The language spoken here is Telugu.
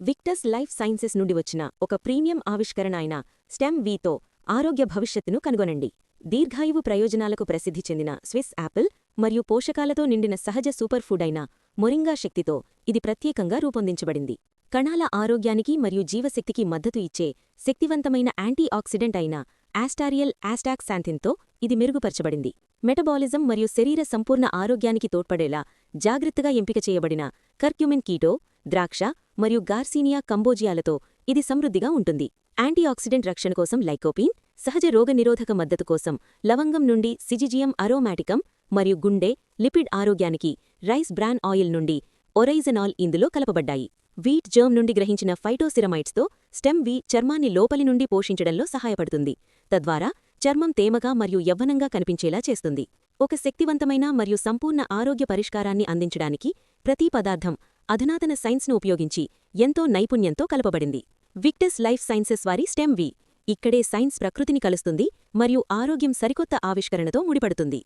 విక్టస్ లైఫ్ సైన్సెస్ నుండి వచ్చిన ఒక ప్రీమియం ఆవిష్కరణ అయిన స్టెమ్ వీతో ఆరోగ్య భవిష్యత్తును కనుగొనండి. దీర్ఘాయువు ప్రయోజనాలకు ప్రసిద్ధి చెందిన స్విస్ యాపిల్ మరియు పోషకాలతో నిండిన సహజ సూపర్ ఫుడ్ అయిన మొరింగా శక్తితో ఇది ప్రత్యేకంగా రూపొందించబడింది. కణాల ఆరోగ్యానికి మరియు జీవశక్తికి మద్దతు ఇచ్చే శక్తివంతమైన యాంటీ ఆక్సిడెంట్ అయిన ఆస్టారియల్ ఆస్టాక్సాంథిన్తో ఇది మెరుగుపరచబడింది. మెటబాలిజం మరియు శరీర సంపూర్ణ ఆరోగ్యానికి తోడ్పడేలా జాగ్రత్తగా ఎంపిక చేయబడిన కర్క్యుమిన్ కీటో, ద్రాక్ష మరియు గార్సీనియా కంబోజియాలతో ఇది సమృద్ధిగా ఉంటుంది. యాంటీఆక్సిడెంట్ రక్షణ కోసం లైకోపీన్, సహజ రోగనిరోధక మద్దతు కోసం లవంగం నుండి సిజిజియం అరోమాటికమ్ మరియు గుండె, లిపిడ్ ఆరోగ్యానికి రైస్ బ్రాన్ ఆయిల్ నుండి ఒరైజనాల్ ఇందులో కలపబడ్డాయి. వీట్ జర్మ్ నుండి గ్రహించిన ఫైటోసిరమైడ్స్తో స్టెమ్ వి చర్మాన్ని లోపలి నుండి పోషించడంలో సహాయపడుతుంది, తద్వారా చర్మం తేమగా మరియు యవ్వనంగా కనిపించేలా చేస్తుంది. ఒక శక్తివంతమైన మరియు సంపూర్ణ ఆరోగ్య పరిష్కారాన్ని అందించడానికి ప్రతి పదార్థం అధునాతన సైన్స్ను ఉపయోగించి ఎంతో నైపుణ్యంతో కలపబడింది. విక్టస్ లైఫ్ సైన్సెస్ వారి స్టెమ్ వి. ఇక్కడే సైన్స్ ప్రకృతిని కలుస్తుంది మరియు ఆరోగ్యం సరికొత్త ఆవిష్కరణతో ముడిపడుతుంది.